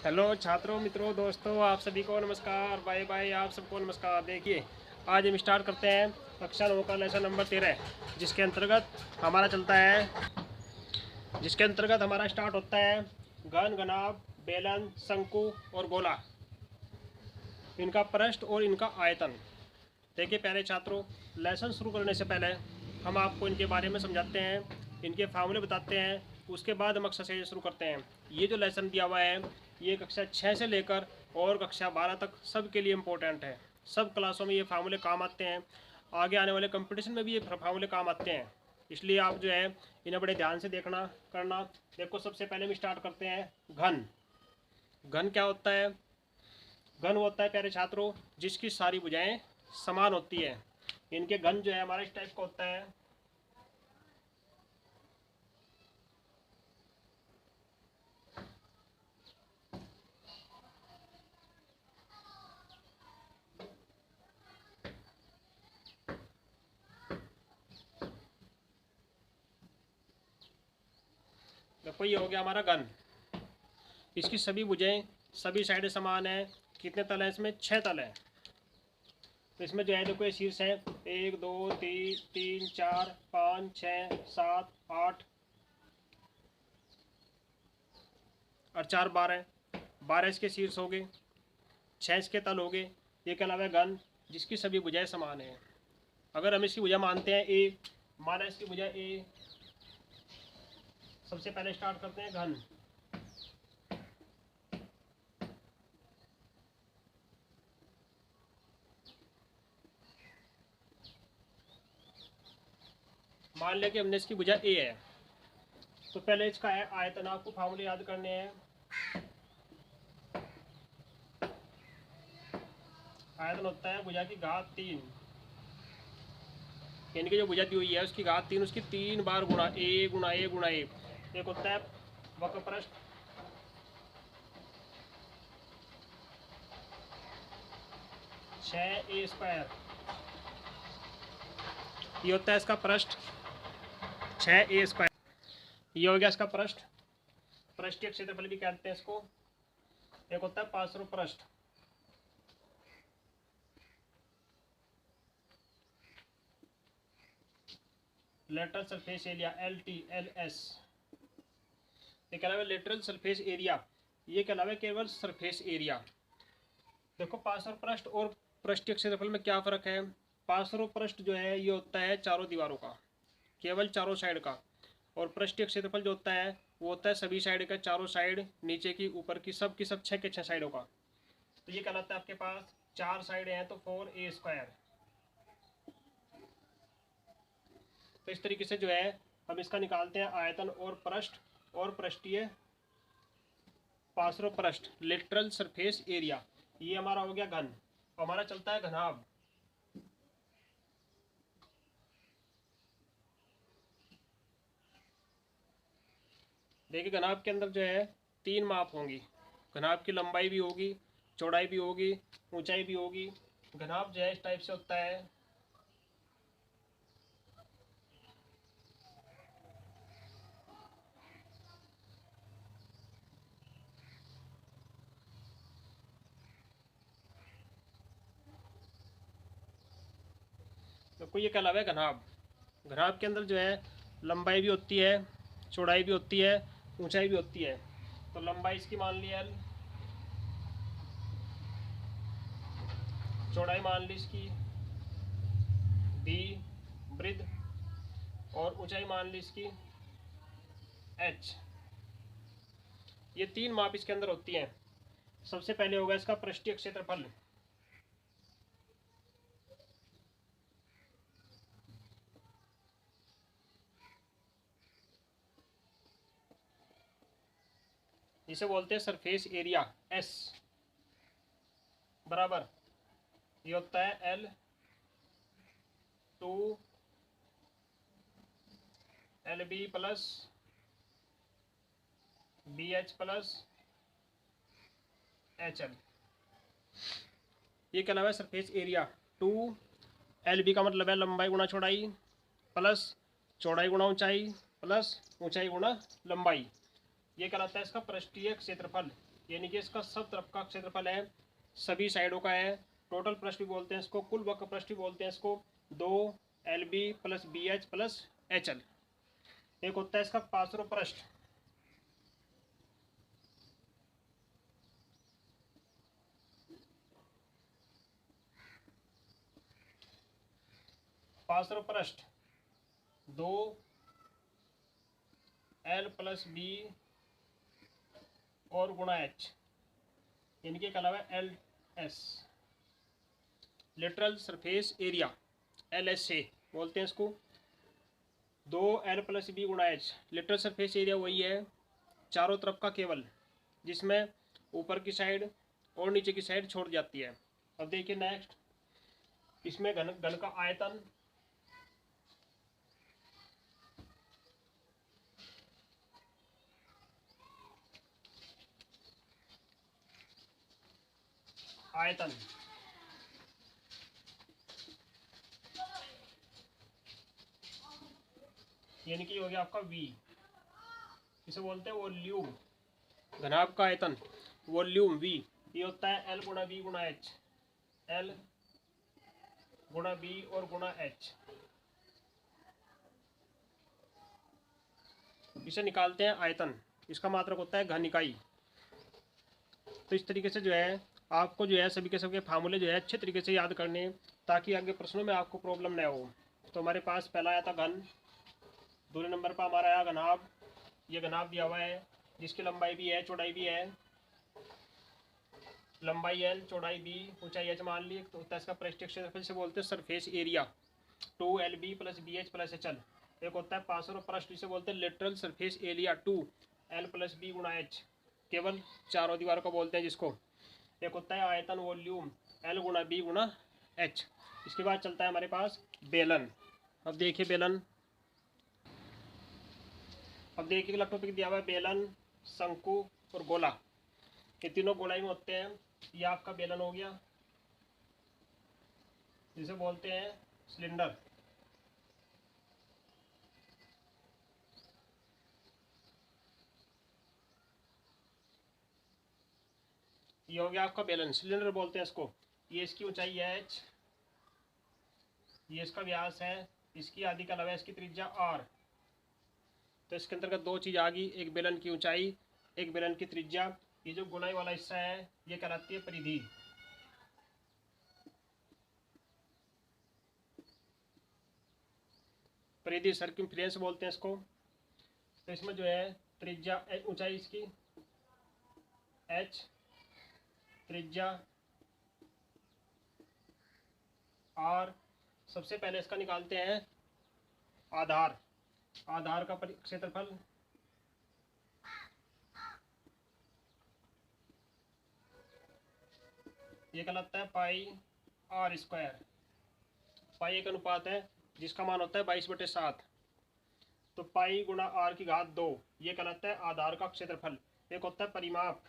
Hello छात्रों, मित्रों, दोस्तों, आप सभी को नमस्कार। बाय बाय, आप सबको नमस्कार। देखिए, आज हम स्टार्ट करते हैं कक्षा 9 का लेसन नंबर 13, जिसके अंतर्गत हमारा चलता है जिसके अंतर्गत हमारा स्टार्ट होता है घन, घनाभ, बेलन, शंकु और गोला, इनका पृष्ठ और इनका आयतन। देखिए प्यारे छात्रों, लेसन शुरू करने से पहले हम आपको इनके बारे में समझाते हैं, इनके फार्मूले बताते हैं, उसके बाद हम एक्सरसाइज शुरू करते हैं। ये जो लेसन दिया हुआ है, ये कक्षा 6 से लेकर और कक्षा 12 तक सब के लिए इम्पोर्टेंट है। सब क्लासों में ये फार्मूले काम आते हैं, आगे आने वाले कंपटीशन में भी ये फार्मूले काम आते हैं। इसलिए आप जो है इन्हें बड़े ध्यान से देखना करना। देखो, सबसे पहले हम स्टार्ट करते हैं घन। घन क्या होता है? घन होता है प्यारे छात्रों जिसकी सारी भुजाएं समान होती है। इनके घन जो है हमारा इस टाइप का होता है। देखो, ये हो गया हमारा घन। इसकी सभी भुजाएं सभी साइड समान है। कितने तल हैं इसमें? 6 तल हैं। तो इसमें जो है देखो, ये शीर्ष है 1 2 3 4 5 6 7 8 और 4 12। 12 इसके शीर्ष हो गए, 6 इसके तल हो गए। ये कहलावा है घन जिसकी सभी भुजाएं समान है। अगर हम इसकी भुजा मानते हैं ए, माना इसकी भुजा ए। सबसे पहले स्टार्ट करते हैं घन। मान लिया कि हमने इसकी भुजा ए है, तो पहले इसका है आयतन। आपको फार्मूले याद करने हैं। आयतन होता है भुजा की घात 3, यानी कि जो भुजा दी हुई है उसकी घात 3, उसकी 3 बार गुणा ए गुणा ए गुणा ए। एक होता है वक्र पृष्ठ, 6a²। ये होता है इसका पृष्ठ 6a²। ये हो गया इसका पृष्ठ। पृष्ठीय क्षेत्रफल भी कहते हैं इसको। एक होता है पार्श्व पृष्ठ, लेटरल सरफेस एरिया, LTLS। ये कहलावे लेटरल सरफेस एरिया, ये कहलावे केवल सरफेस एरिया। देखो, पार्श्व पृष्ठ और पृष्ठीय क्षेत्रफल में क्या फर्क है? पार्श्व पृष्ठ जो है ये होता है चारों दीवारों का, केवल चारों साइड का। और पृष्ठीय क्षेत्रफल जो होता है वो होता है सभी साइड का, चारों साइड, नीचे की, ऊपर की, सब की सब 6 के 6 साइडों का। तो ये कहलाता है आपके पास 4 साइड हैं तो 4a²। तो इस तरीके से जो है हम इसका निकालते हैं आयतन और पृष्ठ और पृष्ठीय पार्श्व पृष्ठ, लेटरल सरफेस एरिया। ये हमारा हो गया घन। हमारा चलता है घनाभ। देखिए, घनाभ के अंदर जो है 3 माप होंगी। घनाभ की लंबाई भी होगी, चौड़ाई भी होगी, ऊंचाई भी होगी। घनाभ जो है इस टाइप से होता है। तो ये कहलावा है घनाभ। घनाभ के अंदर जो है लंबाई भी होती है, चौड़ाई भी होती है, ऊंचाई भी होती है। तो लंबाई इसकी मान ली L, चौड़ाई मान ली इसकी B वृद्ध, और ऊंचाई मान ली इसकी H। ये 3 माप इसके अंदर होती हैं। सबसे पहले होगा इसका पृष्ठीय क्षेत्रफल। इसे बोलते हैं सरफेस एरिया, S बराबर, ये होता है L2 LB plus BH plus HL। ये कहलावा है सरफेस एरिया। 2LB का मतलब है लंबाई गुणा चौड़ाई, प्लस चौड़ाई गुणा ऊंचाई, प्लस ऊंचाई गुणा लंबाई। ये कहलाता है इसका पृष्ठीय क्षेत्रफल, यानी कि इसका सब तरफ का क्षेत्रफल है, सभी साइडों का है। टोटल पृष्ठ भी बोलते हैं इसको, कुल वक्र पृष्ठ भी बोलते हैं इसको। 2 LB plus BH plus HL। एक होता है इसका पार्श्व पृष्ठ, पार्श्व पृष्ठ 2L प्लस B और गुणा H, यानी कि अलावा LS। Lateral surface area LSA बोलते हैं इसको। 2L प्लस B गुणा H। लेटरल सरफेस एरिया वही है चारों तरफ का केवल, जिसमें ऊपर की साइड और नीचे की साइड छोड़ जाती है। अब देखिए नेक्स्ट, इसमें घन का आयतन, आयतन यानी कि हो गया आपका V, इसे बोलते हैं वॉल्यूम। घनाभ का आयतन वॉल्यूम V, ये होता है L गुणा B गुणा H। L गुणा B और गुणा H, इसे निकालते हैं आयतन। इसका मात्रक होता है घन इकाई। तो इस तरीके से जो है आपको जो है सभी के सबके फार्मूले जो है अच्छे तरीके से याद करने, ताकि आगे प्रश्नों में आपको प्रॉब्लम न हो। तो हमारे पास पहला आया था घन, दूसरे नंबर पर हमारा आया घनाभ। ये घनाभ दिया हुआ है जिसकी लंबाई भी है, चौड़ाई भी है। लंबाई L, चौड़ाई B, ऊंचाई H मान ली। तो होता है इसका पृष्ठीय क्षेत्रफल, से बोलते हैं surface area. 2LB plus BH plus HL। एक होता है पार्श्व पृष्ठ, जिसे बोलते हैं lateral surface area 2L plus B गुणा H, केवल चारों दीवारों को बोलते हैं जिसको। एक होता है आयतन वॉल्यूम L गुणा B गुणा H। इसके बाद चलता है हमारे पास बेलन। अब देखिए बेलन, अब देखिए अगला टॉपिक दिया हुआ है बेलन, शंकु और गोला। ये तीनों गोलाई में होते हैं। ये आपका बेलन हो गया, जिसे बोलते हैं सिलेंडर। ये हो गया आपका बेलन, सिलेंडर बोलते हैं इसको। ये इसकी ऊंचाई है H, ये इसका व्यास है, इसकी आदि का अलावा इसकी त्रिज्या R। तो इसके अंतर्गत दो चीज आ गई, एक बेलन की ऊंचाई, एक बेलन की त्रिज्या। ये जो गुनाई वाला हिस्सा है ये कहलाती है परिधि। परिधि सर्कमफ्रेंस बोलते हैं इसको। तो इसमें जो है त्रिज्या, ऊंचाई इसकी H, त्रिज्या R। सबसे पहले इसका निकालते हैं आधार। आधार का क्षेत्रफल ये कहलाता है πr²। पाई एक अनुपात है जिसका मान होता है 22/7। तो पाई गुणा R की घात 2, ये कहलाता है आधार का क्षेत्रफल। एक होता है परिमाप,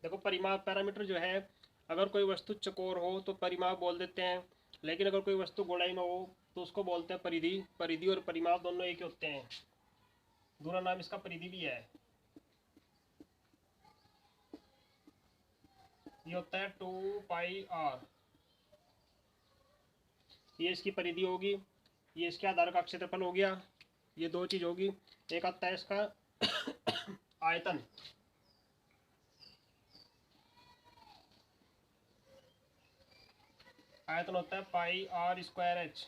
देखो परिमाप पैरामीटर जो है, अगर कोई वस्तु चकोर हो तो परिमाप बोल देते हैं, लेकिन अगर कोई वस्तु गोलाई में हो तो उसको बोलते हैं परिधि। परिधि और परिमाप दोनों एक ही होते हैं, दूसरा नाम इसका परिधि भी है। ये होता है 2πr, ये इसकी परिधि होगी, ये इसके आधार का क्षेत्रफल हो गया। ये दो चीज होगी। एक आता है इसका आयतन, आयतन होता है πr²H,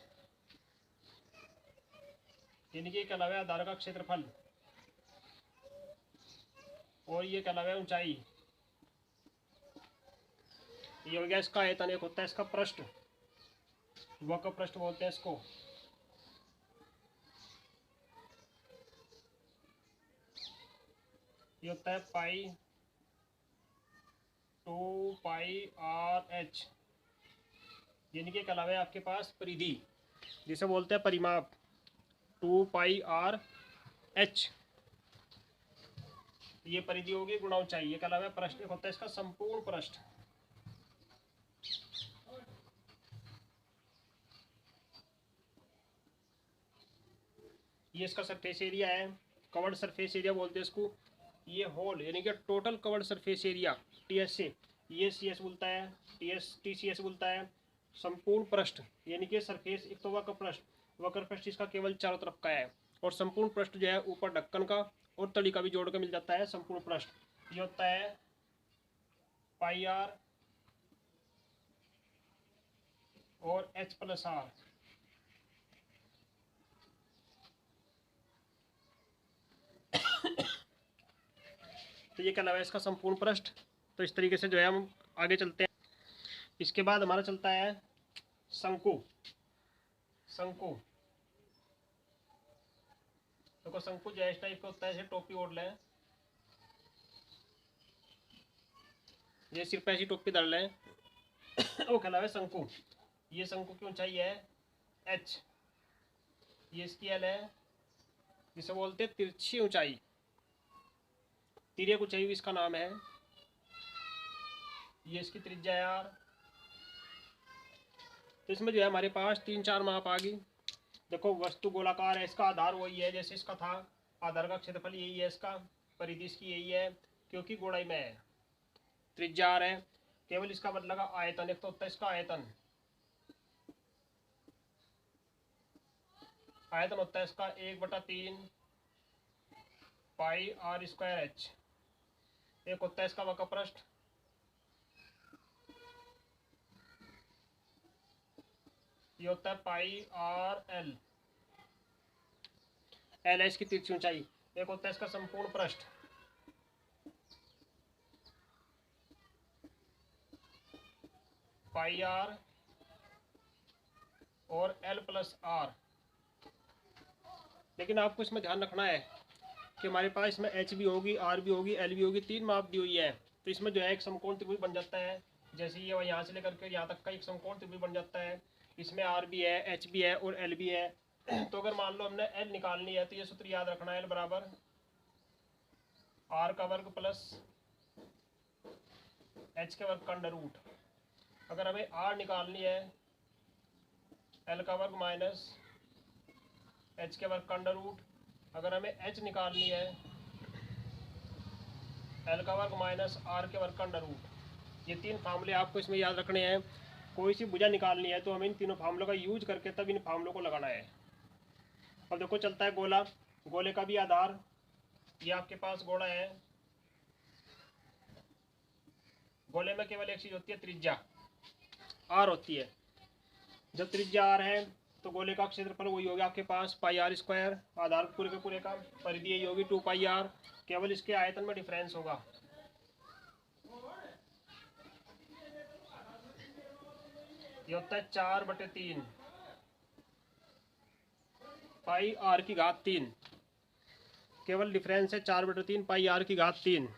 यानी कि कहलावे आधार का क्षेत्रफल, और ये कहलावे ऊंचाई। ये हो गया इसका आयतन। एक होता है इसका पृष्ठ, वक्र पृष्ठ बोलते हैं इसको। ये होता है π2πrH, यानी कि कहलावे आपके पास परिधि, जिसे बोलते हैं परिमाप। 2πrH ये परिधि होगी गुणा ऊंचाई, ये कहलावे पृष्ठ। एक होता है इसका संपूर्ण पृष्ठ, ये इसका सरफेस एरिया है, कवर्ड सरफेस एरिया बोलते हैं इसको। ये होल यानी कि total curved surface area TS से, ये CS बोलता है, TCS बोलता है। संपूर्ण पृष्ठ यानी कि सरफेस, एक तो वक्र पृष्ठ, वक्र पृष्ठ इसका केवल चारों तरफ का है, और संपूर्ण पृष्ठ जो है ऊपर ढक्कन का और तली का भी जोड़ कर मिल जाता है संपूर्ण पृष्ठ। ये होता है पाई आर और H+R। तो ये कहलावा है इसका संपूर्ण पृष्ठ। तो इस तरीके से जो है हम आगे चलते हैं। इसके बाद हमारा चलता है शंकु। शंकु देखो, शंकु जो है इस टाइप का होता है, जैसे टोपी ओढ़ लें, ये सिर्फ ऐसी टोपी डाल लें वो कहलावा है शंकु। ये शंकु की ऊंचाई है H, ये इसकी L है, जिसे बोलते हैं तिरछी ऊंचाई, तिर्यक ऊंचाई भी इसका नाम है। ये इसकी त्रिज्या है R। तो इसमें जो है हमारे पास 3-4 माप आ गई। देखो, वस्तु गोलाकार है, इसका आधार वही है जैसे इसका था, आधार का क्षेत्रफल यही है, इसका परिधि इसकी यही है, क्योंकि गोलाई में है, त्रिज्या R है। केवल इसका बदला आयतन, एक तो होता है इसका आयतन, आयतन होता है इसका 1/3 पाई R² H। एक होता है इसका वक्र पृष्ठ, ये होता है पाई RL, L है इसकी तिरछी ऊंचाई। एक होता है इसका संपूर्ण पृष्ठ, पाई R और L+R। लेकिन आपको इसमें ध्यान रखना है कि हमारे पास इसमें H भी होगी, R भी होगी, L भी होगी, 3 माप दी हुई है। तो इसमें जो है एक समकोण त्रिभुज बन जाता है, जैसे ये यहाँ से लेकर के यहाँ तक का एक समकोण त्रिभुज बन जाता है। इसमें R भी है, H भी है और L भी है। तो अगर मान लो हमने L निकालनी है, तो ये सूत्र याद रखना है, L बराबर R का वर्ग प्लस H के वर्ग का अंडर रूट। अगर हमें R निकालनी है, L का वर्ग माइनस H के वर्ग का अंडर रूट। अगर हमें H निकालनी है, L का वर्ग माइनस R के वर्ग का अंडर रूट। ये 3 फार्मूले आपको इसमें याद रखने हैं। कोई सी भुजा निकालनी है तो हमें इन तीनों फार्मूलों का यूज करके तब इन फार्मूलों को लगाना है। अब देखो, चलता है गोला, गोले का भी आधार, ये आपके पास गोला है, गोले में केवल एक चीज होती है, त्रिज्या R होती है। जब त्रिज्या R है तो गोले का क्षेत्रफल वही होगा आपके पास पाई R², आधार पूरे के पूरे का, परिधि यही होगी 2 पाई R, केवल इसके आयतन में डिफरेंस होगा। ये होता है 4/3 पाई R⁻3, केवल डिफरेंस है 4/3 पाई R⁻3।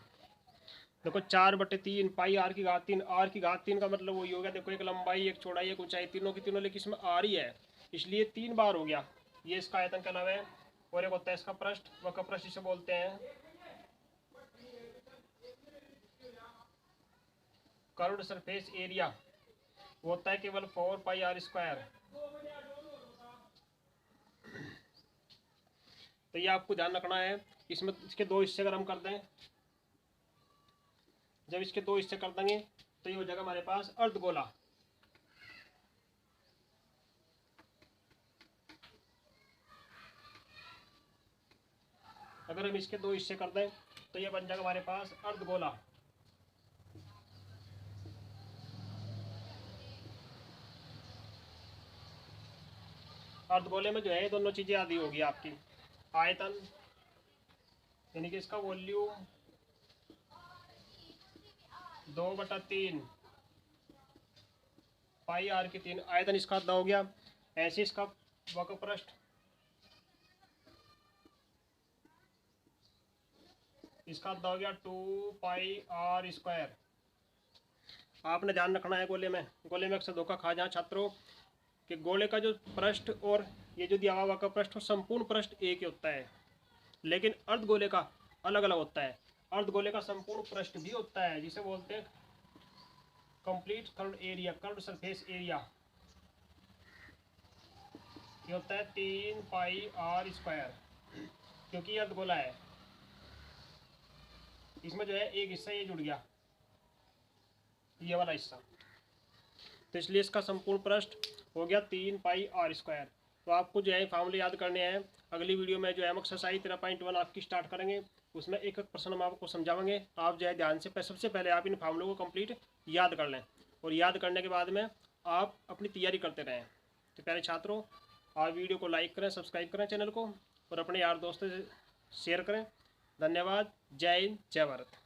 देखो, 4/3 पाई R⁻3, R⁻3 का मतलब वही हो गया, देखो एक लंबाई, एक चौड़ाई, एक ऊंचाई, तीनों की तीनों, लेकिन इसमें R ही है, इसलिए 3 बार हो गया। ये इसका आयतन का नाम है। और एक होता है इसका पृष्ठ, वक्र पृष्ठ इसे बोलते हैं। कर्व्ड सरफेस एरिया वो होता है केवल 4 पाई R²। तो ये आपको ध्यान रखना है। इसमें इसके 2 हिस्से अगर हम कर दें, जब इसके 2 हिस्से कर देंगे तो ये हो जाएगा हमारे पास अर्धगोला। अगर हम इसके 2 हिस्से कर दें तो ये बन जाएगा हमारे पास अर्धगोला। अर्धगोले में जो है दोनों चीजें आदि होगी आपकी, आयतन यानी कि इसका वॉल्यूम 2/3 पाई R⁻3, आयतन इसका आधा हो गया। ऐसे इसका वक्र पृष्ठ, इसका आधा हो गया 2 पाई R²। आपने ध्यान रखना है, गोले में अक्सर धोखा खा जाए छात्रों कि गोले का जो पृष्ठ और ये जो दिया हुआ वक्र पृष्ठ और संपूर्ण पृष्ठ एक ही होता है, लेकिन अर्धगोले का अलग अलग होता है। अर्धगोले का संपूर्ण पृष्ठ भी होता है, जिसे बोलते हैं complete curved area, curved surface area. ये होता है 3 पाई R²। क्योंकि ये अर्धगोला है, इसमें जो है एक हिस्सा ये जुड़ गया, ये वाला हिस्सा, तो इसलिए इसका संपूर्ण पृष्ठ हो गया 3πr²। तो आपको जो है फार्मूले याद करने हैं। अगली वीडियो में जो है एक्सरसाइज 13.1 आपकी स्टार्ट करेंगे, उसमें एक एक प्रश्न हम आपको समझाएंगे। आप जो है ध्यान से सबसे पहले आप इन फार्मूलों को कंप्लीट याद कर लें, और याद करने के बाद में आप अपनी तैयारी करते रहें। तो प्यारे छात्रों, आप वीडियो को लाइक करें, सब्सक्राइब करें चैनल को, और अपने यार दोस्तों से शेयर करें। धन्यवाद। जय हिंद, जय भारत।